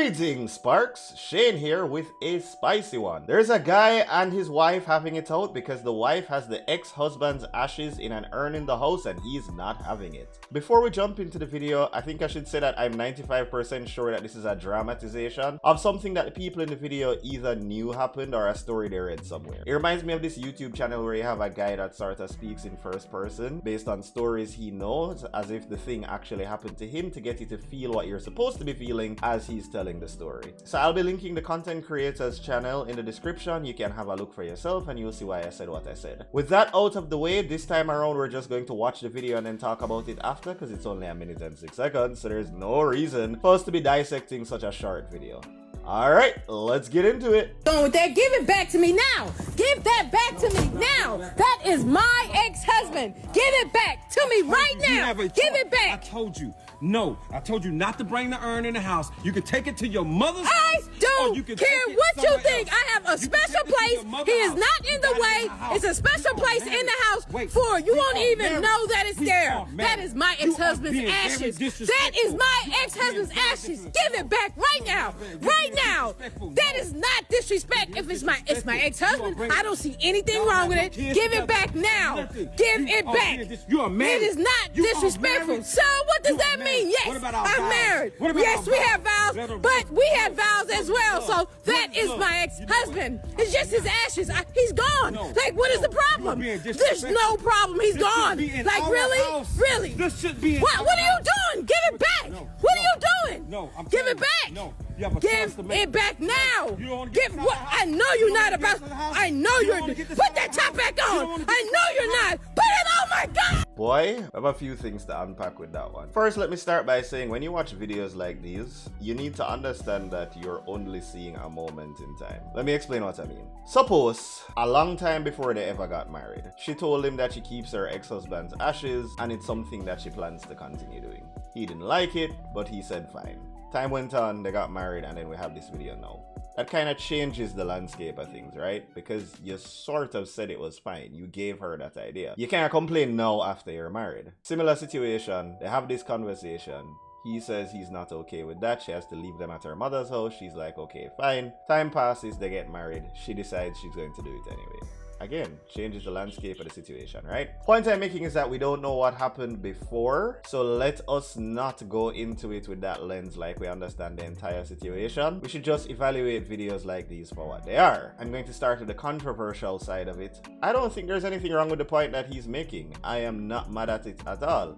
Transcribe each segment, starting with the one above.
Greetings, Sparks! Shane here with a spicy one. There's a guy and his wife having it out because the wife has the ex-husband's ashes in an urn in the house and he's not having it. Before we jump into the video, I think I should say that I'm 95% sure that this is a dramatization of something that the people in the video either knew happened or a story they read somewhere. It reminds me of this YouTube channel where you have a guy that sort of speaks in first person based on stories he knows as if the thing actually happened to him to get you to feel what you're supposed to be feeling as he's telling the story. So I'll be linking the content creator's channel in the description. You can have a look for yourself and you'll see why I said what I said. With that out of the way, this time around we're just going to watch the video and then talk about it after because it's only 1 minute and 6 seconds, so there's no reason for us to be dissecting such a short video. Alright, let's get into it. Going with that, give it back to me now. Give that back to me now. That is my ex-husband. Give it back to me right now. Give it back. I told you. No, I told you not to bring the urn in the house. You can take it to your mother's I house. don't care what you think. I have a special place. He is not in the way. It's a special place in the house for you won't even know that it's there. That is my ex-husband's ashes. That is my ex-husband's ashes. Give it back right now. Right now. That is not disrespect. If it's my ex-husband, I don't see anything wrong with it. Give it back now. Give it back. It is not disrespectful. So what does that mean? Yes, I'm married. Yes, we have vows, but we had vows as well. So that is my ex-husband. It's just his ashes. He's gone. Like, what is the problem? There's no problem. He's gone. Like, really? Really? What are you doing? Give it back. What are you doing? No, I'm Give it back. No. Give it back now. Give what? I know you're not about. I know you're. Put that top back on. I know you're not. Put it. Oh my God. Boy, I have a few things to unpack with that one. First, let me start by saying when you watch videos like these, you need to understand that you're only seeing a moment in time. Let me explain what I mean. Suppose a long time before they ever got married, she told him that she keeps her ex-husband's ashes and it's something that she plans to continue doing. He didn't like it, but he said fine. Time went on, they got married, and then we have this video now. That kind of changes the landscape of things, right? Because you sort of said it was fine. You gave her that idea. You can't complain now after you're married. Similar situation, they have this conversation. He says he's not okay with that. She has to leave them at her mother's house. She's like, okay, fine. Time passes, they get married. She decides she's going to do it anyway. Again, changes the landscape of the situation, right? Point I'm making is that we don't know what happened before, so let us not go into it with that lens like we understand the entire situation. We should just evaluate videos like these for what they are. I'm going to start with the controversial side of it. I don't think there's anything wrong with the point that he's making. I am not mad at it at all.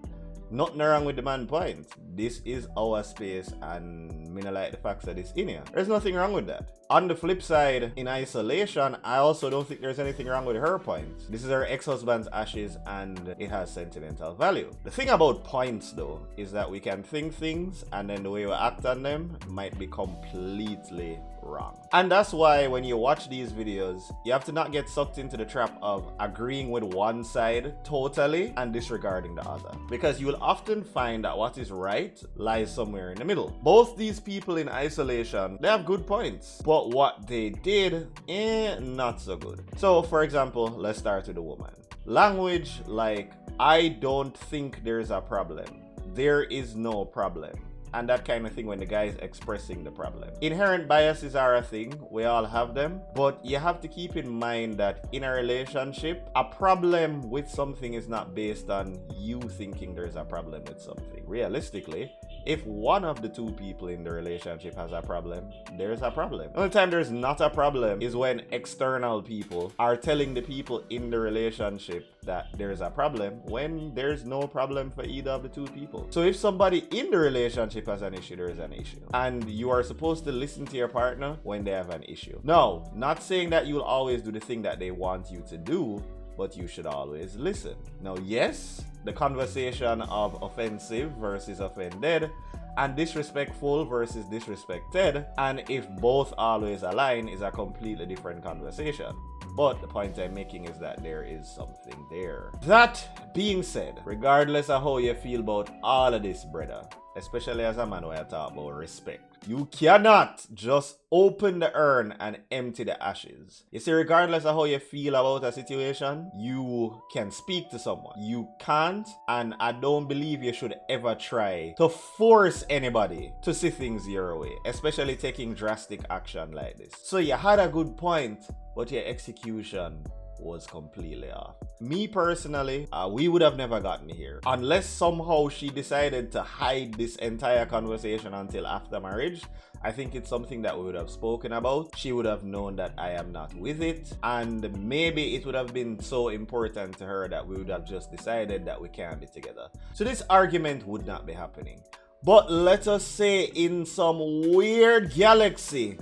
Nothing wrong with the man point. This is our space and me not like the facts that it's in here. There's nothing wrong with that. On the flip side, in isolation, I also don't think there's anything wrong with her point. This is her ex-husband's ashes and it has sentimental value. The thing about points though, is that we can think things and then the way we act on them might be completely wrong. And that's why when you watch these videos, you have to not get sucked into the trap of agreeing with one side totally and disregarding the other. Because you will often find that what is right lies somewhere in the middle. Both these people in isolation, they have good points, but what they did, not so good. So for example, let's start with the woman. Language like, I don't think there's a problem. There is no problem. And that kind of thing when the guy is expressing the problem. Inherent biases are a thing, we all have them, but you have to keep in mind that in a relationship, a problem with something is not based on you thinking there's a problem with something. Realistically, if one of the two people in the relationship has a problem, there's a problem. The only time there's not a problem is when external people are telling the people in the relationship that there's a problem when there's no problem for either of the two people. So if somebody in the relationship has an issue, there is an issue. And you are supposed to listen to your partner when they have an issue. No, not saying that you'll always do the thing that they want you to do, but you should always listen. Now, yes, the conversation of offensive versus offended and disrespectful versus disrespected, and if both always align, is a completely different conversation. But the point I'm making is that there is something there. That being said, regardless of how you feel about all of this, brother, especially as a man where I talk about respect, You cannot just open the urn and empty the ashes. You see, regardless of how you feel about a situation, you can speak to someone. You can't, and I don't believe you should ever try to force anybody to see things your way, especially taking drastic action like this. So you had a good point, but your execution was completely off. Me personally, we would have never gotten here unless somehow she decided to hide this entire conversation until after marriage. I think it's something that we would have spoken about. She would have known that I am not with it, and maybe it would have been so important to her that we would have just decided that we can't be together. So this argument would not be happening. But let us say in some weird galaxy,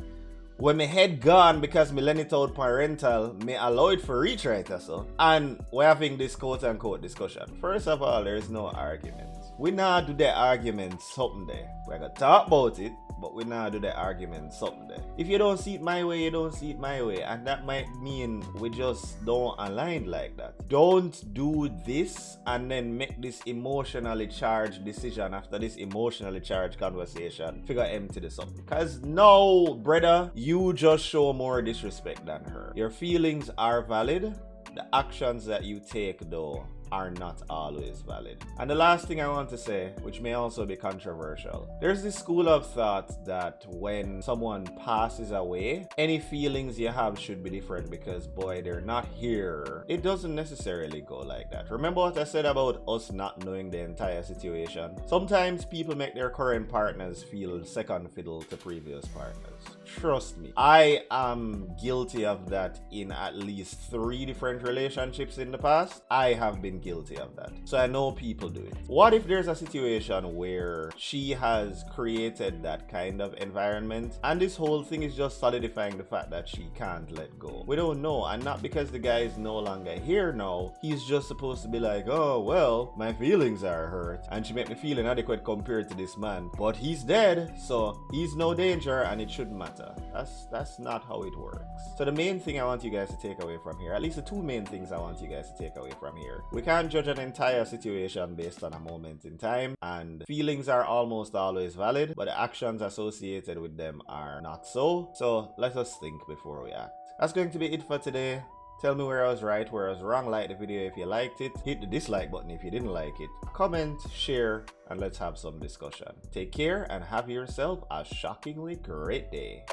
when my head gone because me lend it out parental, me allow it for reach right or so, and we're having this quote unquote discussion. First of all, there is no argument. We now do the argument something there. We're gonna talk about it, but we now do the argument something there. If you don't see it my way, you don't see it my way, and that might mean we just don't align like that. Don't do this and then make this emotionally charged decision after this emotionally charged conversation. Figure empty this up. Because no, brother, you just show more disrespect than her. Your feelings are valid. The actions that you take, though, are not always valid. And the last thing I want to say, which may also be controversial, there's this school of thought that when someone passes away, any feelings you have should be different because, boy, they're not here. It doesn't necessarily go like that. Remember what I said about us not knowing the entire situation? Sometimes people make their current partners feel second fiddle to previous partners. Trust me, I am guilty of that in at least 3 different relationships in the past. I have been guilty of that. So I know people do it. What if there's a situation where she has created that kind of environment and this whole thing is just solidifying the fact that she can't let go? We don't know, and not because the guy is no longer here now. He's just supposed to be like, oh well, my feelings are hurt and she made me feel inadequate compared to this man, but he's dead, so he's no danger and it shouldn't matter. That's not how it works. So the main thing I want you guys to take away from here, at least the 2 main things I want you guys to take away from here: we can't judge an entire situation based on a moment in time, and feelings are almost always valid, but the actions associated with them are not so. So let us think before we act. That's going to be it for today. Tell me where I was right, where I was wrong. Like the video if you liked it. Hit the dislike button if you didn't like it. Comment, share, and let's have some discussion. Take care and have yourself a shockingly great day.